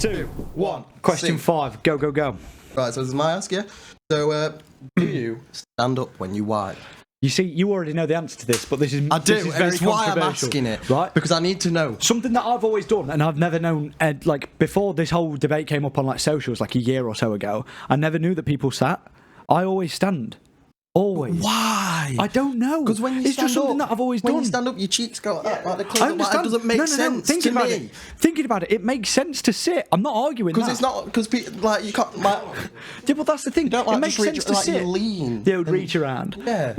2, 1. Question 5. Go, go, go. Right, so this is my ask, yeah? So, do you stand up when you wipe? You see, you already know the answer to this, but this is I do, this is and very it's why I'm controversial, asking it. right? Because I need to know. Something that I've always done, and I've never known, like, before this whole debate came up on, like, socials, like, a year or so ago, I never knew that people sat. I always stand. Always. Why? I don't know. Because when you it's stand just something up, that I've always when done. you stand up, your cheeks go like the I close. understand. It doesn't make sense Thinking to about me. Thinking about it, it makes sense to sit. I'm not arguing Because that. it's not, because like, you can't, like... Yeah, but that's the thing. You don't, like, it makes just sense reach, to like, sit. you lean. They would reach around. Yeah.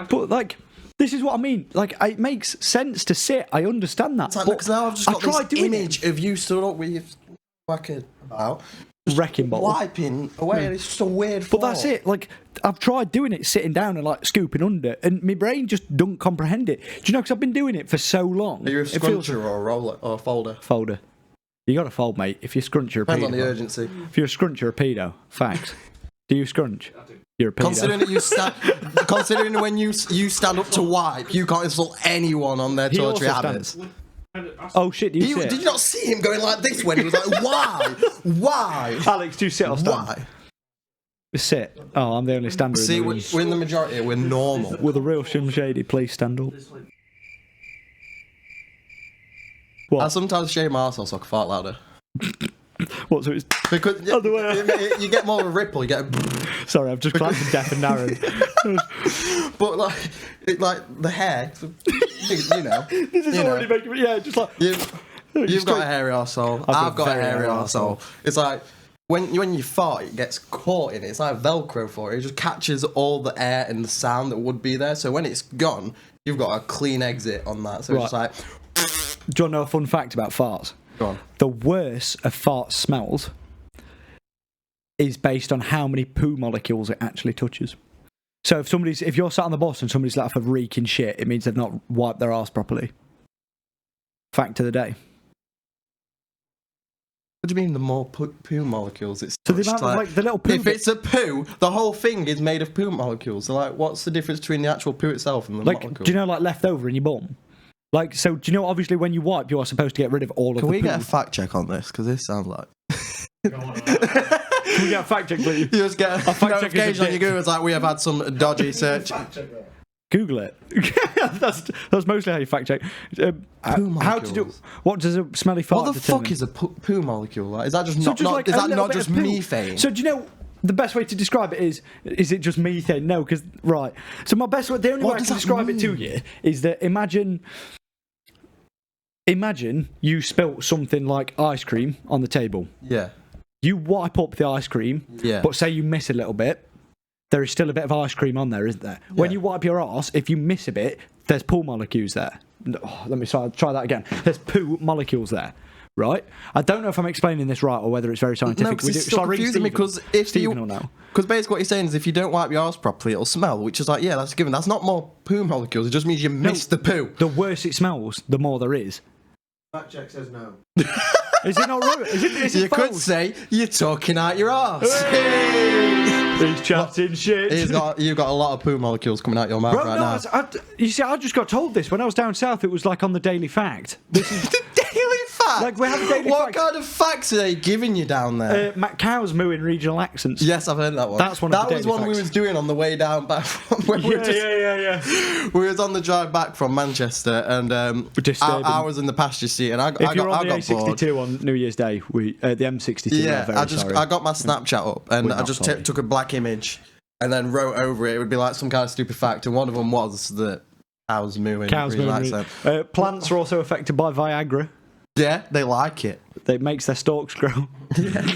But, like... This is what I mean. Like, it makes sense to sit. I understand that. Like, because now I've just got this image of you stood up with your whacking about, wrecking ball, wiping away, and it's just a weird thought. But that's it. Like, I've tried doing it sitting down and, like, scooping under, and my brain just don't comprehend it. Do you know, because I've been doing it for so long. Are you a scruncher or a roller or a folder? Folder. You got to fold, mate. If you're scrunch, you're a pedo. Depends on the urgency. If you're a scrunch, you're a pedo. Facts. Do you scrunch? I do. You're a pedo. Considering when you stand up to wipe, you can't insult anyone on their toiletry habits. Oh shit! Do you sit? Did you not see him going like this when he was like, "Why? Why?" Alex, do you sit or stand? Why? Sit. Oh, I'm the only stander. See, in the room. we're in the majority. We're normal. With a real Shim Shady, please stand up. What? I sometimes shave my arsehole so I can fart louder. What? So it's because you get more of a ripple. You get. Sorry, I've just clapped the deaf and narrow. But like the hair, you know. This is already making me. Yeah, just like you've got a hairy arsehole. I've got a hairy arsehole. It's like when you fart, it gets caught in it. It's like Velcro for it. It just catches all the air and the sound that would be there. So when it's gone, you've got a clean exit on that. So it's just like. Do you want to know a fun fact about farts? Go on. The worse a fart smells is based on how many poo molecules it actually touches. So if you're sat on the bus and somebody's let off a reeking shit, it means they've not wiped their arse properly. Fact of the day. What do you mean the more poo molecules it's so the amount of, like, the little poo. If it's a poo, the whole thing is made of poo molecules. So like, what's the difference between the actual poo itself and the molecules? Do you know, like, leftover in your bum? Like, so do you know, obviously when you wipe, you are supposed to get rid of all of the poo. Can we get a fact check on this? Because this sounds like... Can we get a fact check, please? You just get a notification on your Google. It's like, we have had some dodgy search. Google it. that's mostly how you fact check. How to do? What does a smelly fart What the determine? fuck is a poo molecule? Like, is that just So not? Is that not just methane? So do you know the best way to describe it is it just methane? No, because right. So my best way, the only way I can describe it to you is that imagine you spilt something like ice cream on the table. Yeah. You wipe up the ice cream. Yeah. But say you miss a little bit. There is still a bit of ice cream on there, isn't there? Yeah. When you wipe your arse, if you miss a bit, there's poo molecules there. Oh, let me try that again. There's poo molecules there, right? I don't know if I'm explaining this right or whether it's very scientific. No, because it's still confusing me because basically what you're saying is if you don't wipe your arse properly, it'll smell, which is like, yeah, that's a given. That's not more poo molecules. It just means you missed the poo. The worse it smells, the more there is. Fact check says no. Is it not right? Is it you could say you're talking out your arse. He's chatting shit. You've got a lot of poo molecules coming out your mouth now. You see, I just got told this when I was down south. It was like on the Daily Fact. This is the Daily Fact. Like we have a Daily Fact. What kind of facts are they giving you down there? Cows moo in regional accents. Yes, I've heard that one. That's one. Of the That was one we was doing on the way down back from. Yeah. We was on the drive back from Manchester, and I was in the passenger seat, and I got bored. On the A62 on New Year's Day, the M62. Yeah, I got my Snapchat up, and I just took a black image, and then wrote over it. It would be like some kind of stupid fact, and one of them was that cows moo. Plants are also affected by Viagra. Yeah, they like it. It makes their stalks grow. Yeah.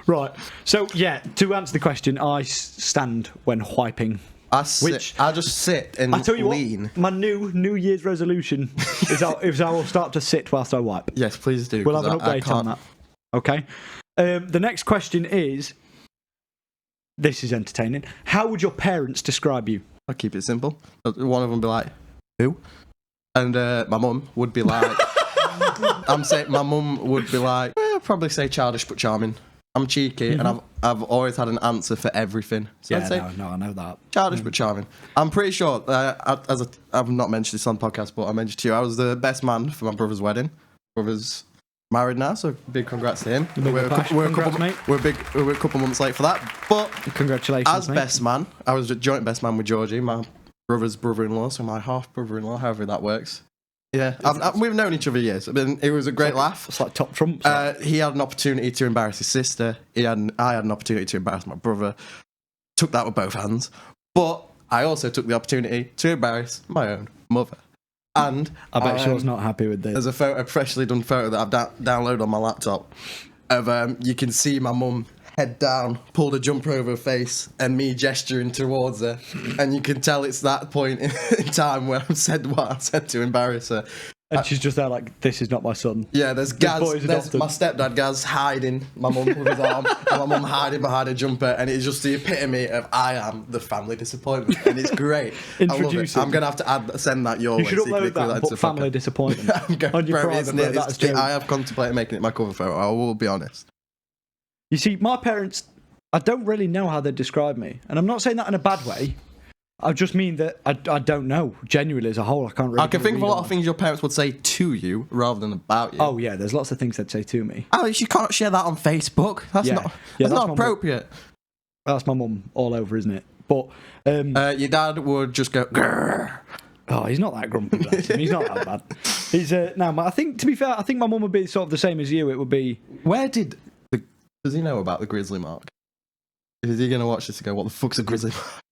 Right. So yeah, to answer the question, I stand when wiping. I just sit and I tell you lean. What, my New Year's resolution is I will start to sit whilst I wipe. Yes, please do. We'll have an update on that. Okay. The next question is. This is entertaining. How would your parents describe you? I'll keep it simple. One of them would be like, who? And my mum would be like, my mum would be like, I'd probably say childish but charming. I'm cheeky, and I've always had an answer for everything. So I'd say, I know that. Childish but charming. I'm pretty sure, I've not mentioned this on the podcast, but I mentioned to you, I was the best man for my brother's wedding. married now, so big congrats to him. We're a couple months late for that, but congratulations, as mate. best man, I was a joint best man with Georgie, my brother's brother-in-law, so my half brother-in-law, however that works. Yeah, we've known each other years. I mean, it was a great laugh. It's like top trumps. He had an opportunity to embarrass his sister. I had an opportunity to embarrass my brother. Took that with both hands. But I also took the opportunity to embarrass my own mother. And I bet she was not happy with this. There's a freshly done photo that I've downloaded on my laptop of you can see my mum head down, pulled a jumper over her face, and me gesturing towards her. And you can tell it's that point in time where I've said what I said to embarrass her. And she's just there like, this is not my son. Yeah, there's Gaz, there's my stepdad Gaz hiding my mum with his arm, and my mum hiding behind a jumper, and it's just the epitome of I am the family disappointment, and it's great. I love it. I'm going to have to send that your way. You should upload that and put family disappointment on your private. I have contemplated making it my cover photo, I will be honest. You see, my parents, I don't really know how they describe me, and I'm not saying that in a bad way. I just mean that I don't know. Genuinely, as a whole, I can't really. I can think of a lot of things your parents would say to you rather than about you. Oh yeah, there's lots of things they'd say to me. Alex, you can't share that on Facebook. That's not appropriate. That's my mum all over, isn't it? But your dad would just go. Grrr. Oh, he's not that grumpy. Bless him. He's not that bad. He's no. I think, to be fair, I think my mum would be sort of the same as you. It would be. Does he know about the grizzly mark? Is he going to watch this and go, "What the fuck's a grizzly mark"?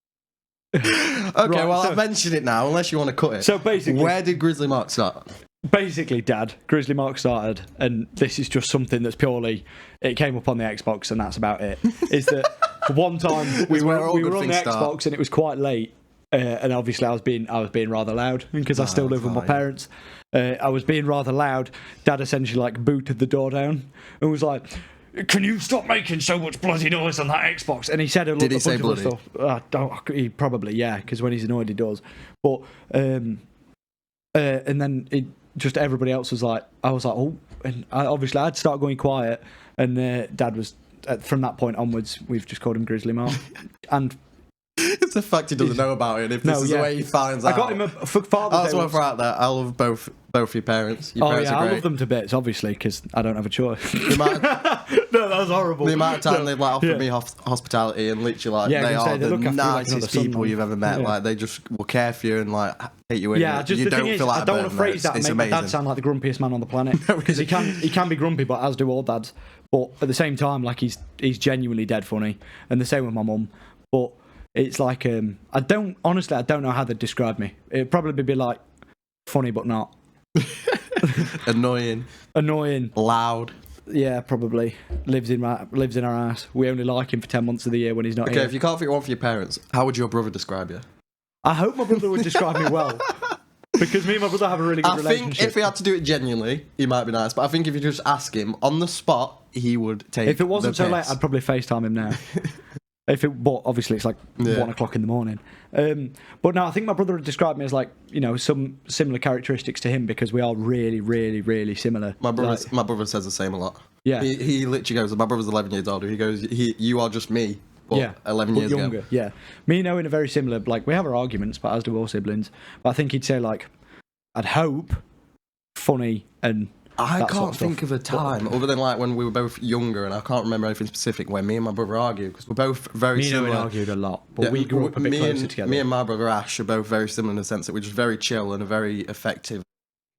Okay, right, I've mentioned it now, unless you want to cut it. So basically, where did Grizzly Mark start? Basically, Dad, Grizzly Mark started, and this is just something that's purely, it came up on the Xbox, and that's about it. Is that one time we were on the Xbox, and it was quite late, and obviously I was being rather loud, because I still live with my parents. I was being rather loud. Dad essentially like booted the door down, and was like, "Can you stop making so much bloody noise on that Xbox?" And he said a bunch of stuff. He probably, yeah, because when he's annoyed he does. But and then just everybody else was like, I was like, oh, and obviously I'd start going quiet, and Dad was from that point onwards. We've just called him Grizzly Mark, and it's the fact he doesn't know about it. If this is the way he finds out, I got him for Father's Day. That's what out there. I love both your parents. Your parents are great. I love them to bits, obviously, because I don't have a choice. No, that was horrible. The amount of time they've like offered me hospitality, and literally like they are the nicest people you've ever met. Like they just will care for you and like take you in. Yeah, just you the thing is, I don't want to phrase that and make my dad sound like the grumpiest man on the planet, because he can be grumpy, but as do all dads. But at the same time, like he's genuinely dead funny, and the same with my mum. But it's like I don't know how they'd describe me. It'd probably be like funny but not. Annoying, loud. Yeah, probably lives in our house. We only like him for 10 months of the year when he's not here. Okay, if you can't fit one for your parents, how would your brother describe you? I hope my brother would describe me well, because me and my brother have a really good relationship. I think if he had to do it genuinely, he might be nice. But I think if you just ask him on the spot, he would take. If it wasn't so late, I'd probably FaceTime him now. But obviously it's like 1 o'clock in the morning. But no, I think my brother would describe me as like, you know, some similar characteristics to him, because we are really, really, really similar. My brother says the same a lot. Yeah, he literally goes, my brother's 11 years older. He goes, you are just me. But 11 years younger. ago. Yeah, me and Owen are very similar. Like we have our arguments, but as do all siblings. But I think he'd say like, I'd hope, funny and. I can't think of a time other than like when we were both younger, and I can't remember anything specific when me and my brother argued, because we're both very similar. Me and we argued a lot, but we grew up a bit closer together. Me and my brother Ash are both very similar in the sense that we're just very chill and are very effective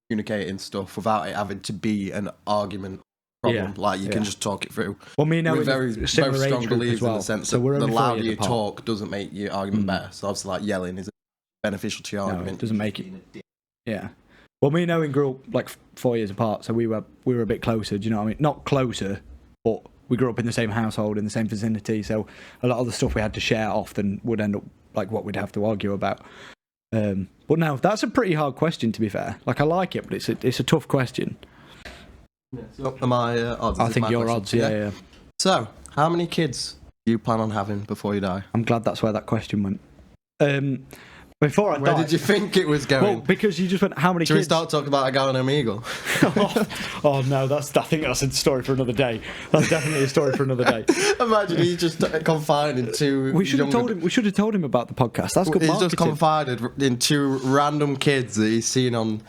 communicating stuff without it having to be an argument problem. Like you can just talk it through. Well, me and we're both strong believers in the sense that the louder you talk doesn't make your argument better. So obviously, like yelling is beneficial to your argument. It doesn't make it. Yeah. Well, me and Owen grew up like 4 years apart, so we were a bit closer. Do you know what I mean? Not closer, but we grew up in the same household, in the same vicinity. So a lot of the stuff we had to share often would end up like what we'd have to argue about. But no, that's a pretty hard question, to be fair. Like I like it, but it's a tough question. Yeah, so am I odds? I think your odds. Yeah. So, how many kids do you plan on having before you die? I'm glad that's where that question went. Before I Where did you think it was going? Well, because you just went, how many kids? Should we start talking about a guy and an eagle? Oh no, I think that's a story for another day. That's definitely a story for another day. Imagine he's just confined in two. We should have told him about the podcast. That's good. He's just confided in two random kids that he's seen on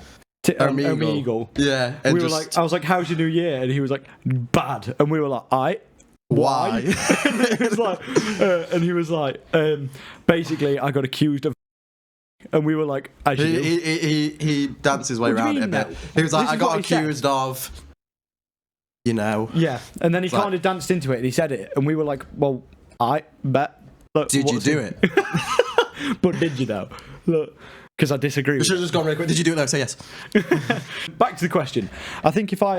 Omegle. Yeah. And we were like, I was like, how's your new year? And he was like, bad. And we were like, why? And he was like, basically, I got accused of. And we were like, as you do. He danced his way around it a bit. He was like, I got accused of, Yeah, and then he kind of danced into it and he said it. And we were like, well, I bet. Look, did you do it? But did you though? Look, because I disagree. You should have just gone really quick. Did you do it though? Say yes. Back to the question. I think if I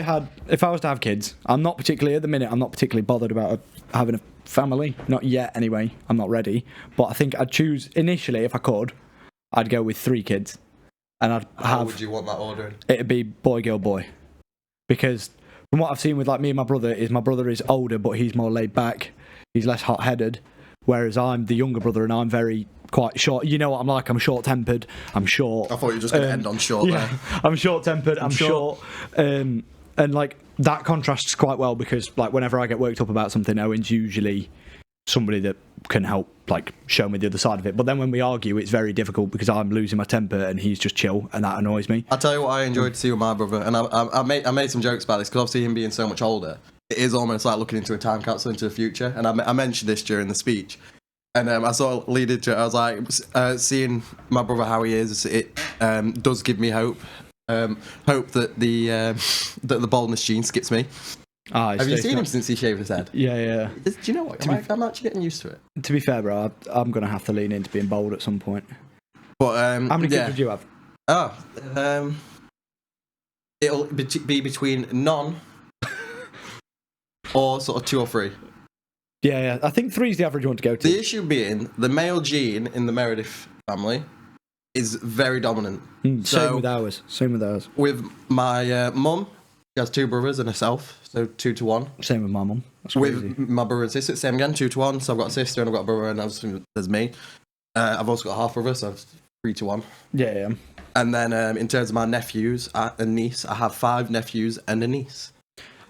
was to have kids, I'm not particularly bothered about having a family. Not yet, anyway. I'm not ready. But I think I'd choose initially, if I could, I'd go with 3 kids, and I'd have. How would you want that ordering? It'd be boy, girl, boy, because from what I've seen with like me and my brother is older, but he's more laid back. He's less hot-headed, whereas I'm the younger brother, and I'm quite short. You know what I'm like? I'm short-tempered. I'm short. I thought you were just going to end on short. Yeah, there. I'm short-tempered. I'm short. And like that contrasts quite well because like whenever I get worked up about something, Owen's usually somebody that can help like show me the other side of it. But then when we argue, it's very difficult because I'm losing my temper and he's just chill, and that annoys me. I'll tell you what I enjoyed to see with my brother, and I made some jokes about this because obviously him being so much older, it is almost like looking into a time capsule into the future. And I mentioned this during the speech. And I sort of lead into it. I was like, seeing my brother how he is, it does give me hope. Hope that the baldness gene skips me. Have you seen him since he shaved his head? Yeah. Do you know what? I'm actually getting used to it. To be fair, bro, I'm going to have to lean into being bald at some point. But how many kids would you have? It'll be between none or sort of 2 or 3. Yeah. I think 3 is the average one to go to. The issue being the male gene in the Meredith family is very dominant. Same with ours. With my mum, she has 2 brothers and herself, so 2 to 1. Same with my mum. With my brother and sister, same again, 2 to 1. So I've got a sister and I've got a brother, and obviously there's me. I've also got a half brother, so 3 to 1. Yeah. And then in terms of my nephews and niece, I have 5 nephews and a niece.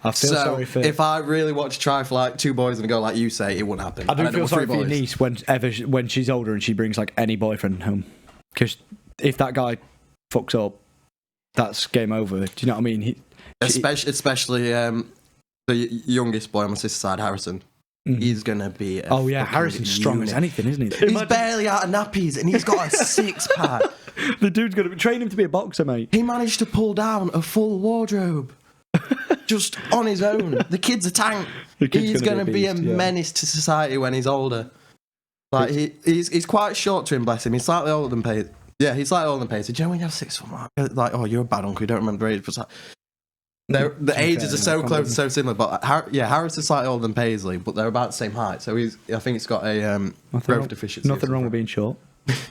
I feel sorry for. If I really want to try for like 2 boys and go like you say, it wouldn't happen. I do feel sorry for your niece when she's older and she brings like any boyfriend home, because if that guy fucks up, that's game over. Do you know what I mean? Especially the youngest boy on my sister's side, Harrison. He's gonna be. Harrison's strong as anything, isn't he? He's barely out of nappies and he's got a 6-pack. The dude's gonna train him to be a boxer, mate. He managed to pull down a full wardrobe. Just on his own. The kid's a tank. He's going to be a menace to society when he's older. Like he's quite short to him, bless him. He's slightly older than Paisley. Yeah, he's slightly older than Paisley. Do you know when you have 6 foot? Like, oh, you're a bad uncle. You don't remember the age. But like, the ages are so close and so similar. But Harris is slightly older than Paisley, but they're about the same height. So I think he's got a growth deficiency. Nothing wrong with being short.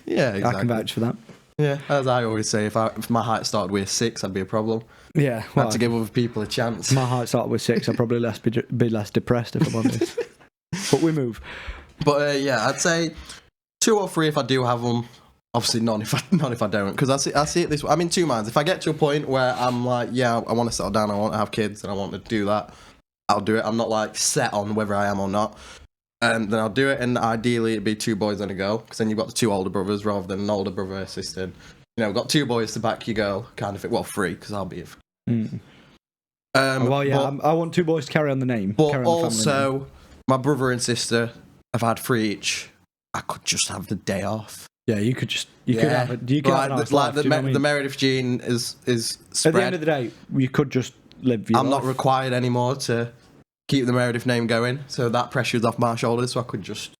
Yeah, exactly. I can vouch for that. Yeah, as I always say, if my height started with 6, I'd be a problem. Yeah, I had to give other people a chance. If my height started with 6, I'd probably be less depressed, if I'm honest. But we move. But I'd say 2 or 3 if I do have them. Obviously none if I don't, because I see it this way. I'm in 2 minds. If I get to a point where I'm like, yeah, I want to settle down, I want to have kids, and I want to do that, I'll do it. I'm not like set on whether I am or not. And then I'll do it, and ideally it'd be 2 boys and a girl, because then you've got the 2 older brothers rather than an older brother sister. You know, got 2 boys to back your girl, kind of. Well, 3, because I'll be. I want 2 boys to carry on the name. But also, my brother and sister have had 3 each. I could just have the day off. Yeah, you could just could have it. You could have a nice life, the Meredith gene is spread. At the end of the day, you could just live your life. I'm not required anymore to keep the Meredith name going, so that pressure's off my shoulders, so I could just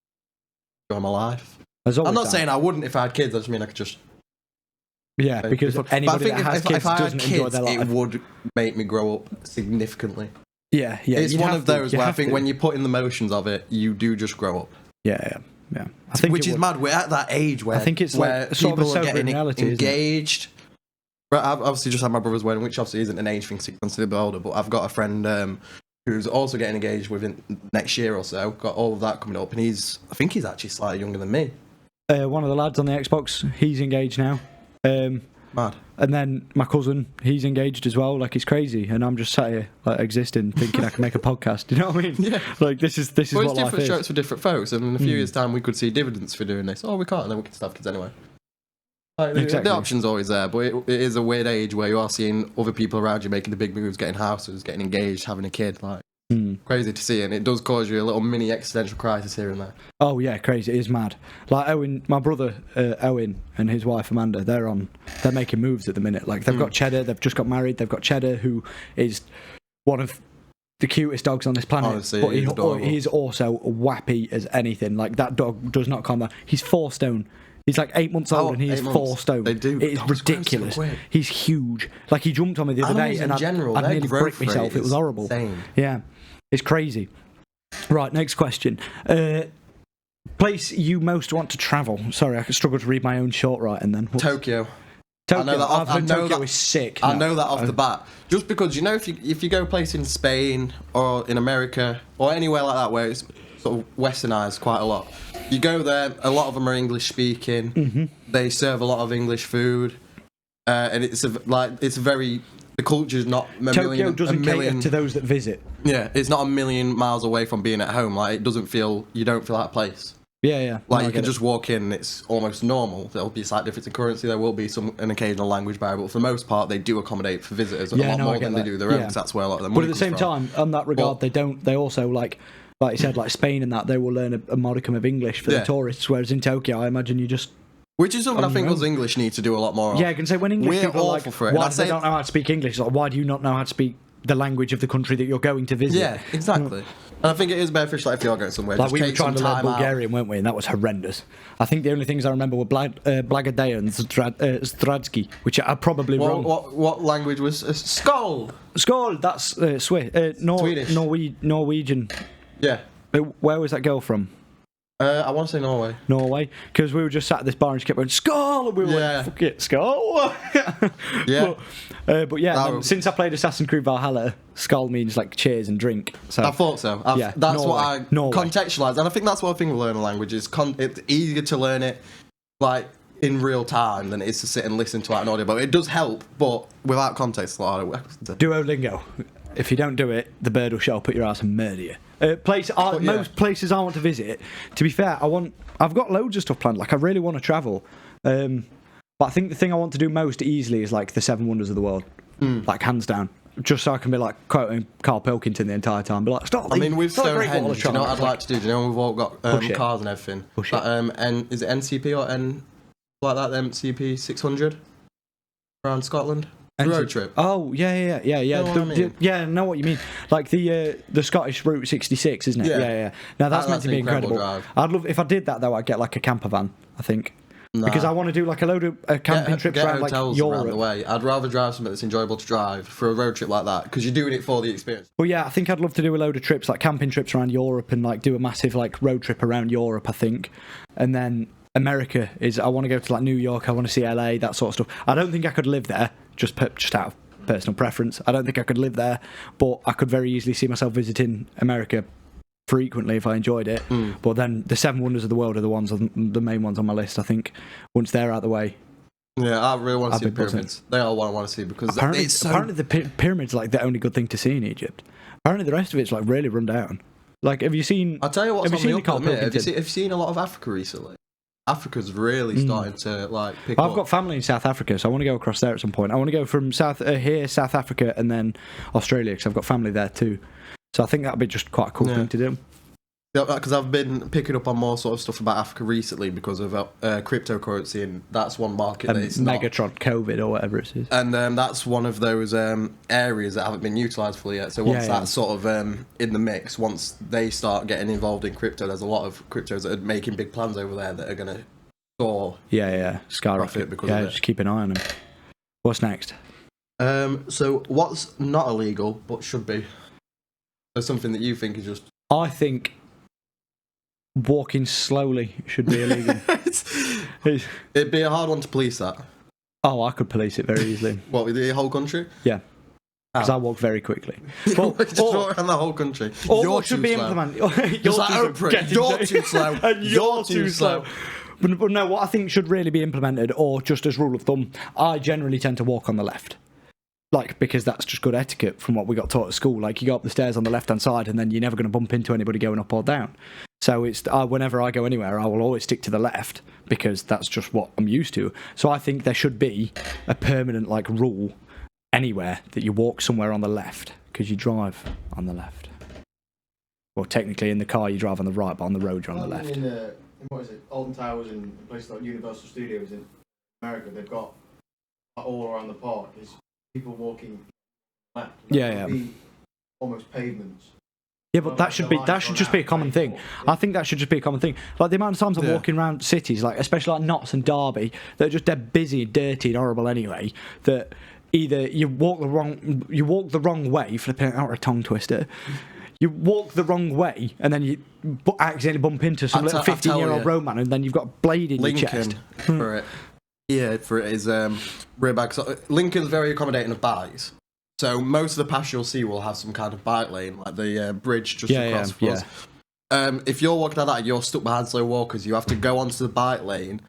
go my life. I'm not saying I wouldn't if I had kids, I just mean I could just... Yeah, because anybody that has kids doesn't enjoy their life. It would make me grow up significantly. Yeah. It's one of those where I think when you put in the motions of it, you do just grow up. Yeah. Which is mad. We're at that age where I think it's where like sort people of a are getting reality, engaged. Right, I've obviously just had my brother's wedding, which obviously isn't an age thing, 6 months a bit older, but I've got a friend who's also getting engaged within next year or so. Got all of that coming up, and I think he's actually slightly younger than me. One of the lads on the Xbox, he's engaged now. Mad. And then my cousin, he's engaged as well. Like, it's crazy, and I'm just sat here like existing, thinking I can make a podcast. Do you know what I mean? Yeah. Like this is what life is. It's different strokes for different folks, and in a few years' time, we could see dividends for doing this. Oh, we can't, and then we can still have kids anyway. Like, Exactly. The option's always there, but it is a weird age where you are seeing other people around you making the big moves, getting houses, getting engaged, having a kid. Like, crazy to see, and it does cause you a little mini existential crisis here and there. Oh yeah, crazy. It is mad. Like Owen, my brother Owen and his wife Amanda, they're making moves at the minute. Like they've got Cheddar, they've just got married. They've got Cheddar, who is one of the cutest dogs on this planet. Honestly, but he's also wappy as anything. Like that dog does not calm down. He's 4 stone. He's like 8 months old and he's 4 stone. They do. It is ridiculous. So quick. He's huge. Like he jumped on me the other day and I nearly bricked myself. It was horrible. Insane. Yeah, it's crazy. Right, next question. Place you most want to travel. Sorry, I struggled to read my own short writing then. Tokyo. Tokyo. I know that I've heard Tokyo is sick. I know that off the bat. Just because, you know, if you go a place in Spain or in America or anywhere like that where it's sort of westernised quite a lot, you go there, a lot of them are English speaking. Mm-hmm. They serve a lot of English food, and the culture's not Tokyo doesn't cater to those that visit. Yeah, it's not a million miles away from being at home. Like, you don't feel out of place. Yeah. Like, you can just walk in and it's almost normal. There'll be a slight difference in currency. There will be an occasional language barrier, but for the most part, they do accommodate for visitors a lot more than they do their own, because that's where a lot of them. But at the same time, on that regard, they also, like you said, like Spain and that, they will learn a modicum of English for the tourists, whereas in Tokyo, I imagine you just... Which is something I think us English need to do a lot more of. Yeah, I can say when English people are like, for it. why do they don't know how to speak English? Like, why do you not know how to speak the language of the country that you're going to visit? Yeah, exactly. And I think it is beneficial if you're going somewhere. Like, just we were take trying to some learn time out. Bulgarian, weren't we? And that was horrendous. I think the only things I remember were Blagadea and Stradsky, which are probably wrong. What language was Skol? Skål, that's Swedish. Norwegian. Yeah. Where was that girl from? I want to say Norway. Norway, because we were just sat at this bar and she kept going Skål, and we were like, fuck it, Skål. Yeah. But yeah, since I played Assassin's Creed Valhalla, Skål means like cheers and drink. So I thought so. That's Norway. what I contextualised, and I think that's one thing with learning a language is it's easier to learn it like in real time than it is to sit and listen to an audio. But it does help, but without context, it's a lot harder. Duolingo. If you don't do it, the bird will show up at your house and murder you. Most places I want to visit. To be fair, I've got loads of stuff planned. Like I really want to travel, but I think the thing I want to do most easily is like the 7 wonders of the world, like hands down. Just so I can be like quoting Carl Pilkington the entire time. Be like, stop. I mean, with Stonehenge, do you know what I'd like to do? Do you know we've all got cars and everything? And is it NCP or N like that? MCP 600 around Scotland. Road trip. Oh yeah. You know what I mean? I know what you mean. Like the Scottish Route 66, isn't it? Yeah. Now that's meant to be incredible. Drive. I'd love if I did that though. I'd get like a camper van. I think. Because I want to do like a load of camping trips around like Europe. Around the way. I'd rather drive something that's enjoyable to drive for a road trip like that because you're doing it for the experience. Well, yeah, I think I'd love to do a load of trips like camping trips around Europe and like do a massive like road trip around Europe. I think, and then America is. I want to go to like New York. I want to see LA. That sort of stuff. I don't think I could live there just out of personal preference. I don't think I could live there, but I could very easily see myself visiting America frequently if I enjoyed it. But then the 7 wonders of the world are the main ones on my list. I think once they're out of the way. Yeah, I really want to see the pyramids. They are what I want to see because apparently the pyramids are like the only good thing to see in Egypt. Apparently the rest of it's like really run down. Like, have you seen? I'll tell you what's on the up at the minute. Have you seen a lot of Africa recently? Africa's really starting to like pick up. I've got family in South Africa, so I want to go across there at some point. I want to go from South Africa, and then Australia, because I've got family there too. So I think that'd be just quite a cool thing to do. Yeah, because I've been picking up on more sort of stuff about Africa recently because of cryptocurrency, and that's one market that it's Megatron, COVID, or whatever it is. And that's one of those areas that haven't been utilised fully yet. So once that's sort of in the mix, once they start getting involved in crypto, there's a lot of cryptos that are making big plans over there that are going to soar. Skyrocket because of it. Just keep an eye on them. What's next? So what's not illegal but should be? Or something that you think is just... I think walking slowly should be illegal. It'd be a hard one to police that. Oh, I could police it very easly. What, with the whole country? Yeah. Because I walk very quickly. Just walk around the whole country. You're should be implemented. You're too slow. And you're too slow. But no, what I think should really be implemented, or just as rule of thumb, I generally tend to walk on the left. Like, because that's just good etiquette from what we got taught at school. Like, you go up the stairs on the left-hand side and then you're never going to bump into anybody going up or down. So it's whenever I go anywhere, I will always stick to the left because that's just what I'm used to. So I think there should be a permanent, like, rule anywhere that you walk somewhere on the left because you drive on the left. Well, technically in the car you drive on the right, but on the road you're on the left. In what is it, Alton Towers and places like Universal Studios in America, they've got all around the park is people walking left. Yeah. Almost pavements. Yeah, but that should just be a common thing. I think that should just be a common thing. Like the amount of times I'm walking around cities, like especially like Notts and Derby, that are just dead busy, dirty, and horrible anyway. That either you walk the wrong way, flipping out a tongue twister. You walk the wrong way, and then you accidentally bump into some little 15-year-old road man, and then you've got a blade in your chest. For it. Yeah, for it is really bad. Lincoln's very accommodating of bikes. So most of the paths you'll see will have some kind of bike lane, like the bridge just across from us. If you're walking like that and you're stuck behind slow walkers, you have to go onto the bike lane,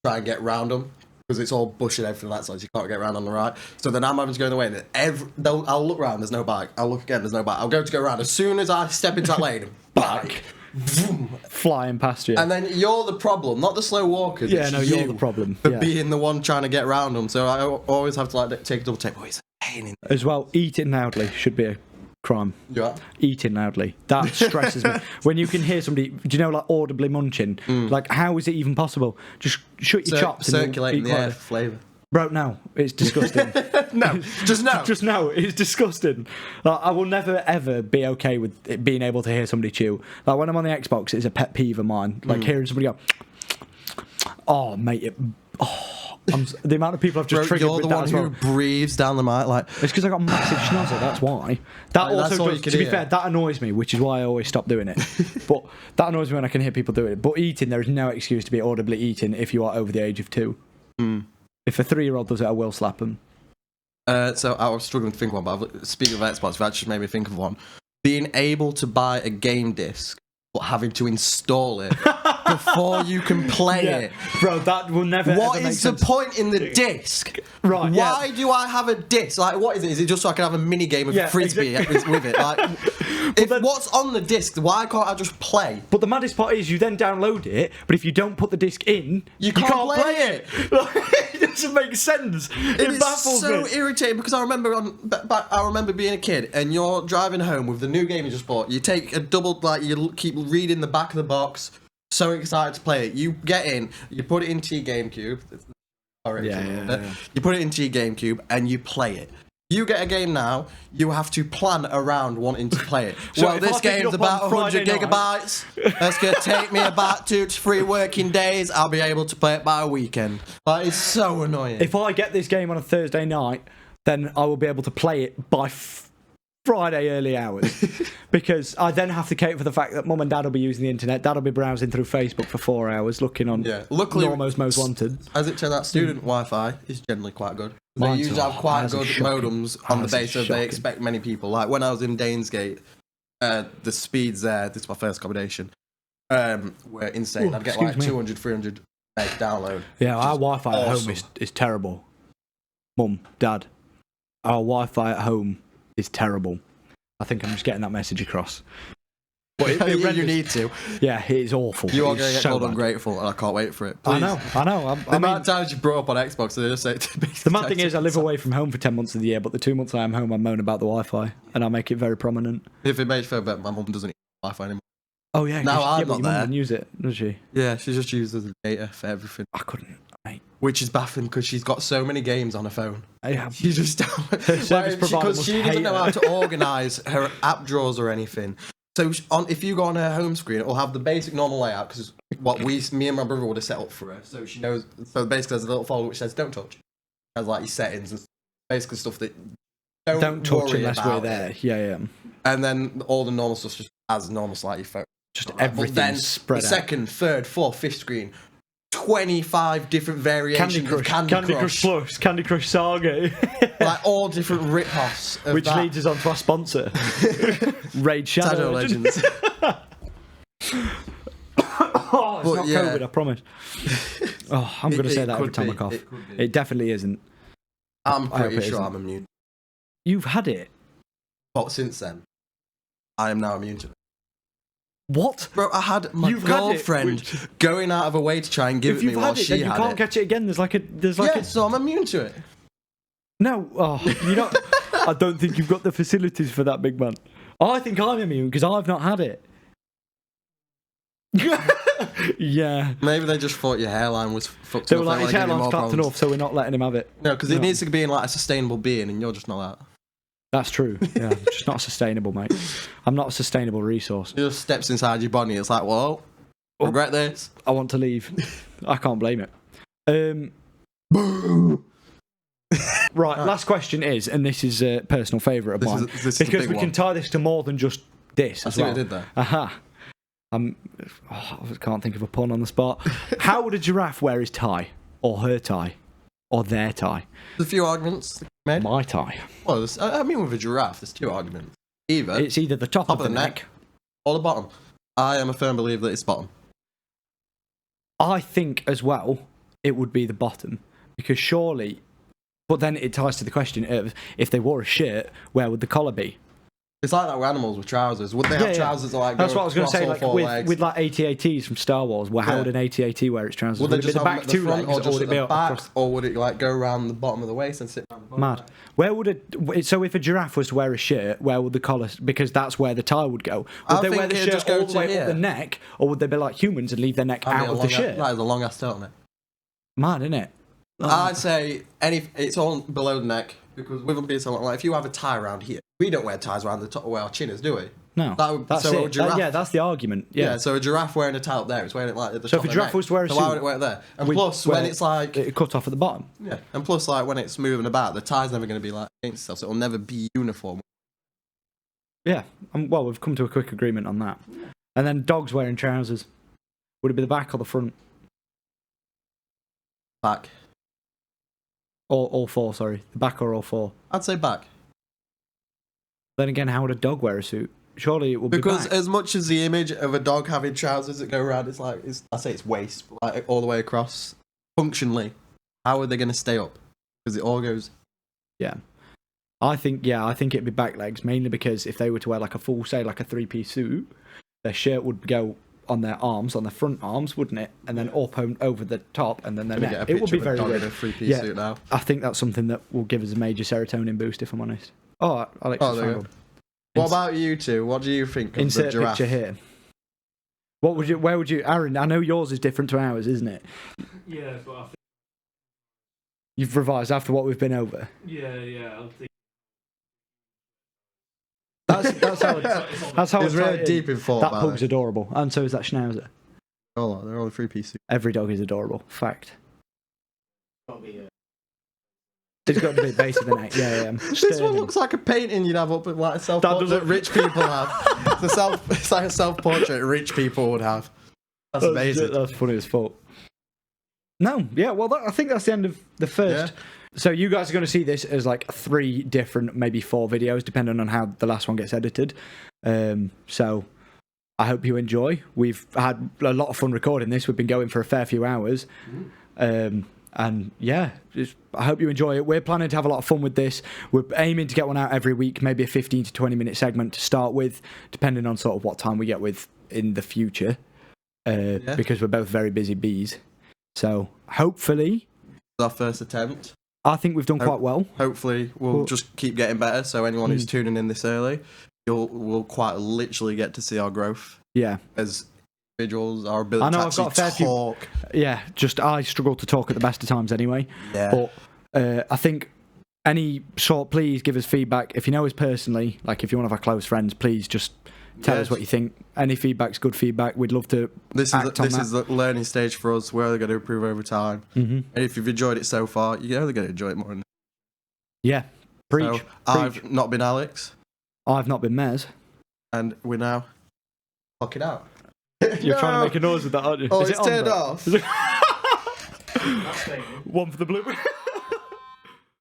try and get round them, because it's all bush and everything like that, so you can't get around on the right. So then I'm having to go in the way, and I'll look round, there's no bike. I'll look again, there's no bike. I'll go around. As soon as I step into that lane, bike. Vroom, flying past you. And then you're the problem, not the slow walkers. Yeah, no, you're the problem. For being the one trying to get around them. So I always have to like take a double take. Oh, it's a pain in as well, eating loudly should be a crime. Yeah. Eating loudly. That stresses me. When you can hear somebody, do you know, like audibly munching? Like, how is it even possible? Just shut your chops and circulating the air for flavour. Bro, no, it's disgusting. Just no, it's disgusting. Like, I will never ever be okay with it being able to hear somebody chew. Like when I'm on the Xbox, it's a pet peeve of mine. Like hearing somebody go, oh mate, the amount of people I've just triggered you're with the that one as well. who breathes down the mic like. It's because I got a massive schnozzle. That's why. That also does. To be fair, that annoys me, which is why I always stop doing it. But that annoys me when I can hear people doing it. But eating, there is no excuse to be audibly eating if you are over the age of 2. If a 3-year-old does it, I will slap him. So I was struggling to think of one, but speaking of Xbox, that just made me think of one. Being able to buy a game disc, but having to install it before you can play it. Bro, that will never What ever is the point in the disc? Right, Why do I have a disc? Like, what is it? Is it just so I can have a mini game of Frisbee with it? Like, what's on the disc, why can't I just play? But the maddest part is you then download it, but if you don't put the disc in, you can't play it. It doesn't make sense. It baffles me. It's so irritating because I remember being a kid and you're driving home with the new game you just bought. You take a double, like, you keep reading the back of the box, so excited to play it. You get in, you put it into your GameCube. You put it into your GameCube and you play it. You get a game now, you have to plan around wanting to play it. So well, this game's about 100 gigabytes. That's going to take me about 2 to 3 working days. I'll be able to play it by a weekend. Like, it's so annoying. If I get this game on a Thursday night, then I will be able to play it by Friday early hours. Because I then have to cater for the fact that mum and dad will be using the internet. Dad will be browsing through Facebook for 4 hours looking on Luckily, Normo's Most Wanted. As it turns out, student Wi-Fi is generally quite good. They usually have quite good modems on the basis they expect many people. Like when I was in Danesgate, the speeds there, this is my first accommodation, were insane. I'd get like 200, 300 meg download. Yeah, our Wi-Fi at home is terrible. Mum, Dad, our Wi-Fi at home is terrible. I think I'm just getting that message across. But you need to. Yeah, it is awful. You are going to get called ungrateful, and I can't wait for it. Please. I know. The amount of times you brought up on Xbox, they just say the mad thing is, I live away from home for 10 months of the year, but the 2 months I am home, I moan about the Wi-Fi, and I make it very prominent. If it makes you feel better, my mum doesn't use Wi-Fi anymore. Oh yeah, now I'm not your there. Mum use it, does she? Yeah, she just uses the data for everything. I couldn't, mate. Which is baffling because she's got so many games on her phone. She just because she doesn't know how to organise her app drawers or anything. So if you go on her home screen, it'll have the basic normal layout because me and my brother would have set up for her. So she knows. So basically, there's a little folder which says "Don't touch." It has like your settings and basically stuff that don't touch unless we're there. Yeah. And then all the normal stuff just as normal, like your phone. Just everything spread out. The second, third, fourth, fifth screen. 25 different variations of Candy Crush Plus, Candy Crush Saga. Like all different rip-offs. Which leads us on to our sponsor, Raid Shadow Legends. It's not COVID, I promise. I'm going to say that every time I cough. It definitely isn't. I'm pretty sure I'm immune. You've had it. But since then, I am now immune to it. What? Bro, I had my girlfriend going out of her way to try and give it me while she had it. You can't catch it again. So I'm immune to it. No, you don't. I don't think you've got the facilities for that, big man. I think I'm immune because I've not had it. Yeah. Maybe they just thought your hairline was fucked They up. were like, his hairline's clapped enough, so we're not letting him have it. No, because it needs to be in like a sustainable being, and you're just not that. That's true. Yeah, I'm just not sustainable, mate. I'm not a sustainable resource. It just steps inside your body. It's like, whoa, regret this. I want to leave. I can't blame it. Right, last question is, and this is a personal favourite of mine, because we can tie this to more than just this. I see what I did there. Aha. I can't think of a pun on the spot. How would a giraffe wear his tie, or her tie, or their tie? There's a few arguments made. My tie. Well, I mean, with a giraffe, there's two arguments. It's either the top of the neck or the bottom. I am a firm believer that it's bottom. I think as well it would be the bottom, because surely. But then it ties to the question of, if they wore a shirt, where would the collar be? It's like that with animals with trousers. Would they have trousers that like? That's what I was going to say. Like with like AT-ATs from Star Wars, how would an AT-AT wear its trousers? Would it be the back two legs, or would it be back, or would it like go around the bottom of the waist and sit? Mad. Where would so if a giraffe was to wear a shirt, where would the collar? Because that's where the tie would go. Would they wear the shirt all the way up the neck, or would they be like humans and leave their neck out of the shirt? That is a long ass turtleneck. Mad, isn't it? I'd say it's all below the neck, because with them being so long, like if you have a tie around here, we don't wear ties around the top where our chin is, do we? No. That's it. That's the argument. Yeah. So a giraffe wearing a tie up there, it's wearing it like at the top. So if a giraffe was to wear a suit, why would it wear it there? And plus, when it's like it cut off at the bottom. Yeah. And plus, like when it's moving about, the tie's never going to be like against itself, so it'll never be uniform. Yeah. Well, we've come to a quick agreement on that. And then dogs wearing trousers. Would it be the back or the front? Back. All four, sorry. The back or all four? I'd say back. Then again, how would a dog wear a suit? Surely it would be back. Because as much as the image of a dog having trousers that go around, it's like, I say it's waist, like all the way across. Functionally, how are they going to stay up? Because it all goes... Yeah. I think it'd be back legs, mainly because if they were to wear like a full, say, like a three-piece suit, their shirt would go on their arms, on their front arms, wouldn't it? And then up over the top, and then their neck. It would be very good. In a three-piece suit now. I think that's something that will give us a major serotonin boost, if I'm honest. Oh, Alex, what about you two? What do you think of the giraffe? Picture here. Where would you, Aaron? I know yours is different to ours, isn't it? Yeah, but I think you've revised after what we've been over. Yeah. I'll think. That's how it's really deep in thought. That pug's adorable, and so is that schnauzer. Oh, they're all a three-piece suit. Every dog is adorable. Fact. It's got to be base of the neck. Yeah. This one looks like a painting you'd have up at like a self-portrait that rich people have. It's like a self-portrait rich people would have. That's amazing. That's funny as fuck. No, yeah. Well, I think that's the end of the first. Yeah. So you guys are going to see this as like 3 different, maybe 4 videos, depending on how the last one gets edited. So I hope you enjoy. We've had a lot of fun recording this. We've been going for a fair few hours. And yeah, I hope you enjoy it. We're planning to have a lot of fun with this. We're aiming to get one out every week, maybe a 15 to 20 minute segment to start with, depending on sort of what time we get with in the future, because we're both very busy bees. So hopefully... It's our first attempt. I think we've done quite well. Hopefully we'll just keep getting better, so anyone who's tuning in this early, will quite literally get to see our growth. Yeah. As individuals, our ability to actually talk. I struggle to talk at the best of times anyway. Yeah. But I think please give us feedback. If you know us personally, like if you're one of our close friends, please just tell us what you think. Any feedback's good feedback. We'd love to This is the learning stage for us. We're only going to improve over time. Mm-hmm. And if you've enjoyed it so far, you're only going to enjoy it more. Yeah. Preach. So, I've not been Alex. I've not been Mez. And we're now fucking out. You're trying to make a noise with that, aren't you? Oh, it's turned off. One for the blue.